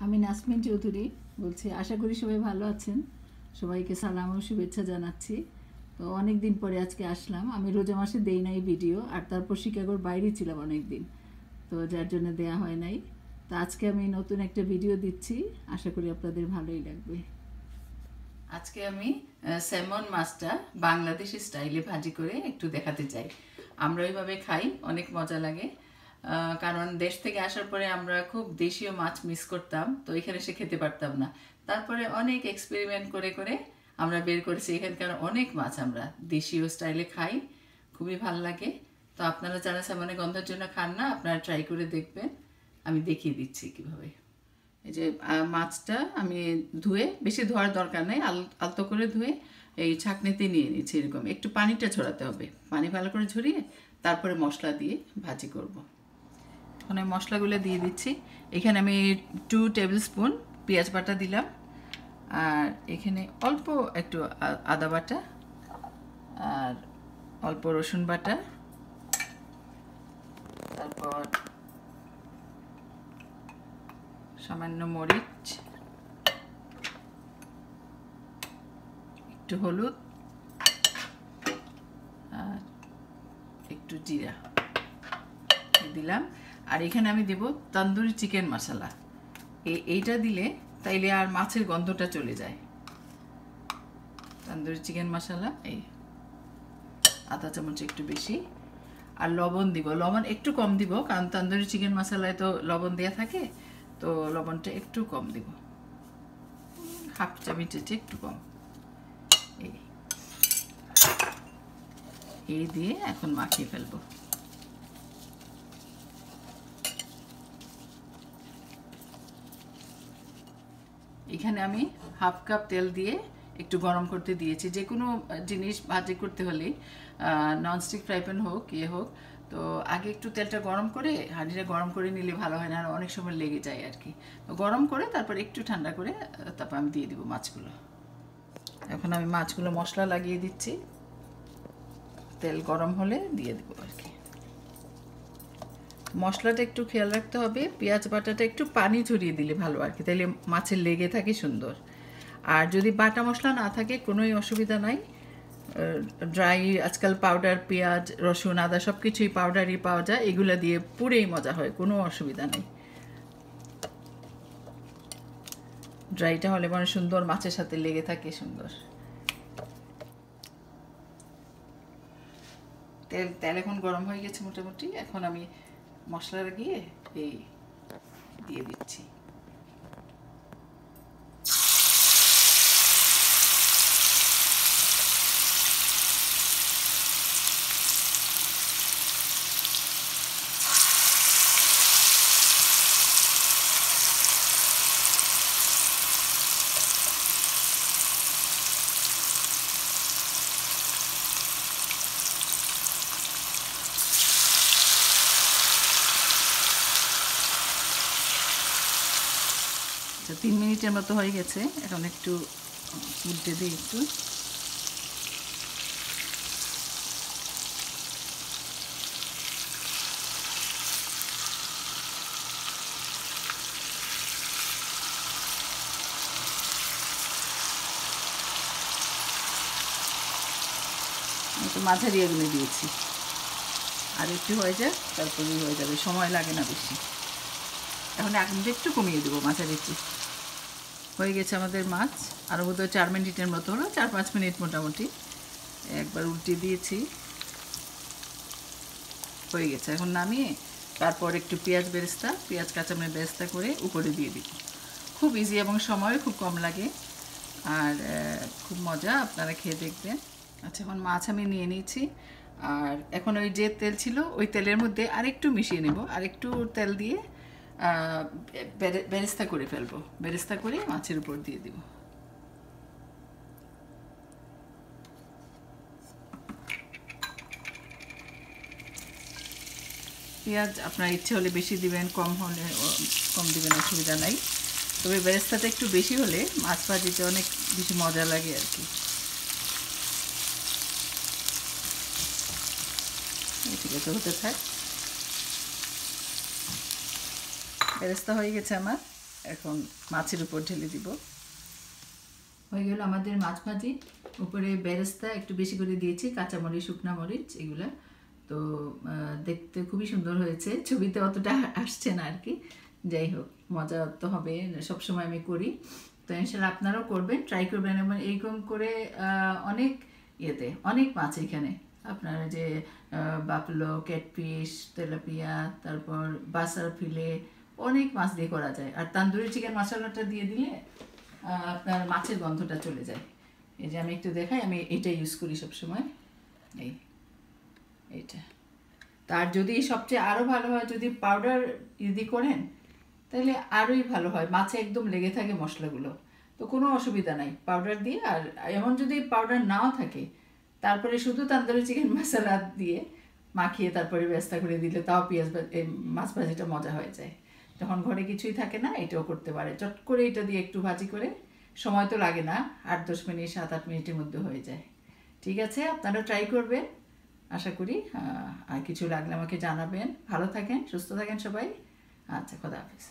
আমি নাসমিন চৌধুরী বলছি। আশা করি সবাই ভালো আছেন। সবাইকে সালাম ও শুভেচ্ছা জানাচ্ছি। তো অনেক দিন পরে আজকে আসলাম। আমি রোজা মাসে দেই নাই ভিডিও, আর তারপর শিকাগোর বাইরে ছিলাম অনেক দিন, তো যার জন্য দেয়া হয় নাই। তো আজকে আমি নতুন একটা ভিডিও দিচ্ছি, আশা করি আপনাদের ভালোই লাগবে। আজকে আমি স্যামন মাছটা বাংলাদেশি স্টাইলে ভাজি করে একটু দেখাতে চাই। আমরা ওইভাবে খাই, অনেক মজা লাগে। কারণ দেশ থেকে আসার পরে আমরা খুব দেশীয় মাছ মিস করতাম, তো এখানে এসে খেতে পারতাম না। তারপরে অনেক এক্সপেরিমেন্ট করে করে আমরা বের করেছি এখানকার অনেক মাছ আমরা দেশীয় স্টাইলে খাই, খুবই ভালো লাগে। তো আপনারা যারা স্যামনের গন্ধের জন্য খান না, আপনারা ট্রাই করে দেখবেন। আমি দেখিয়ে দিচ্ছি কিভাবে। এই যে মাছটা আমি ধুয়ে, বেশি ধোয়ার দরকার নেই, আলতো করে ধুয়ে এই ছাঁকনিতে নিয়ে নিয়েছি। এরকম একটু পানিটা ছড়াতে হবে, পানি ভালো করে ঝরিয়ে তারপরে মশলা দিয়ে ভাজি করব। এখন আমি মশলাগুলো দিয়ে দিচ্ছি। এখানে আমি 2 টেবিল স্পুন পেঁয়াজ বাটা দিলাম, আর এখানে অল্প একটু আদা বাটা, আর অল্প রসুন বাটা, তারপর সামান্য মরিচ, একটু হলুদ, আর একটু জিরা দিলাম। আর এখানে আমি দেব তন্দুরি চিকেন মশলা। এইটা দিলে তাইলে আর মাছের গন্ধটা চলে যায়। তন্দুরি চিকেন মশলা এই আধা চামচ একটু বেশি। আর লবণ দিব, লবণ একটু কম দিব, কারণ তন্দুরি চিকেন মশলায় তো লবণ দেওয়া থাকে, তো লবণটা একটু কম দিব, হাফ চামচের চেয়ে একটু কম। এই দিয়ে এখন মাখিয়ে ফেলবো। এখানে আমি হাফ কাপ তেল দিয়ে একটু গরম করতে দিয়েছি। যে কোনো জিনিস ভাজি করতে হলে ননস্টিক ফ্রাই প্যান হোক হোক, তো আগে একটু তেলটা গরম করে, হাঁড়িটা গরম করে নিলে ভালো হয়, না আর অনেক সময় লেগে যায় আর কি। তো গরম করে তারপর একটু ঠান্ডা করে তারপর আমি দিয়ে দিব মাছগুলো। এখন আমি মাছগুলো মশলা লাগিয়ে দিচ্ছি, তেল গরম হলে দিয়ে দেবো আর কি। মশলাটা একটু খেয়াল রাখতে হবে, পেঁয়াজ বাটাটা একটু পানি ঝরিয়ে দিলে ভালো আর কি, তাহলে মাছের লেগে থাকে সুন্দর। আর যদি বাটা মশলা না থাকে কোনোই অসুবিধা নাই, ড্রাই আজকাল পাউডার পেঁয়াজ রসুন আদা সব কিছুই পাউডারই পাওয়া যায়, এগুলো দিয়ে পুরেই মজা হয়, কোনো অসুবিধা নেই। ড্রাইটা হলে মানে সুন্দর মাছের সাথে লেগে থাকে সুন্দর। তেল এখন গরম হয়ে গেছে মোটামুটি। এখন আমি মশলা লাগিয়ে এই দিয়ে দিচ্ছি। তো 3 মিনিটের মতো হয়ে গেছে, এখন একটু উল্টে দিই একটু। একটু মাঝারি এগুলো দিয়েছি, আর একটু হয়ে যায় তারপরেই হয়ে যাবে, সময় লাগে না বেশি। এখন আগুনটা একটু কমিয়ে দেবো মাঝারিতে। হয়ে গেছে আমাদের মাছ, আরও বোধহয় 4 মিনিটের মতো হলো, 4-5 মিনিট মোটামুটি। একবার উল্টে দিয়েছি, হয়ে গেছে। এখন নামিয়ে তারপর একটু পেঁয়াজ কাঁচামরিচ বেরেস্তা করে উপরে দিয়ে দিব। খুব ইজি এবং সময় খুব কম লাগে, আর খুব মজা, আপনারা খেয়ে দেখবেন। আচ্ছা, এখন মাছ আমি নিয়ে নিয়েছি, আর এখন ওই যে তেল ছিল ওই তেলের মধ্যে আরেকটু মিশিয়ে নেব, আরেকটু তেল দিয়ে বেরেস্তা করে ফেলবো। বেরেস্তা করে মাছের উপর দিয়ে দিব। পেঁয়াজ আপনার ইচ্ছে হলে বেশি দিবেন, কম হলে কম দিবেন, অসুবিধা নাই। তবে বেরেস্তাটা একটু বেশি হলে মাছ ভাজিতে অনেক বেশি মজা লাগে আর কি। ঠিক আছে, হতে থাক। বেরেস্তা হয়ে গেছে আমার। এখন মাছের উপর ঢেলে দিব। হয়ে গেল আমাদের মাছ ভাজি। উপরে বেরেস্তা একটু বেশি করে দিয়েছি, কাঁচামরিচ, শুকনা মরিচ এগুলো। তো দেখতে খুবই সুন্দর হয়েছে, ছবিতে অতটা আসছে না আর কি। যাই হোক, মজা তো হবে, সবসময় আমি করি। তো ইনশাল্লাহ আপনারাও করবেন, ট্রাই করবেন। এবং এইরকম করে অনেক অনেক মাছ এখানে আপনার যে বাপলো, ক্যাটফিশ, তেলাপিয়া, তারপর বাসার ফিলে, অনেক মাছ দিয়ে করা যায়। আর তান্দুরি চিকেন মশলাটা দিয়ে দিলে আপনার মাছের গন্ধটা চলে যায়। এই যে আমি একটু দেখাই, আমি এটা ইউজ করি সবসময়, এইটা। তার যদি সবচেয়ে আরও ভালো হয় যদি পাউডার যদি করেন তাহলে আরোই ভালো হয়, মাছে একদম লেগে থাকে মশলাগুলো, তো কোনো অসুবিধা নাই পাউডার দিয়ে। আর এমন যদি পাউডার নাও থাকে তারপরে শুধু তান্দুরি চিকেন মশলা দিয়ে মাখিয়ে তারপরে ব্যস্তা করে দিলে তাও মাছ ভাজিটা মজা হয়ে যায়। যখন ঘরে কিছুই থাকে না, এটাও করতে পারে, চট করে এটা দিয়ে একটু ভাজি করে, সময় তো লাগে না, 8-10 মিনিট 7-8 মিনিটের মধ্যে হয়ে যায়। ঠিক আছে, আপনারা ট্রাই করবেন আশা করি। আর কিছু লাগলে আমাকে জানাবেন। ভালো থাকেন, সুস্থ থাকেন সবাই। আচ্ছা, খোদা হাফেজ।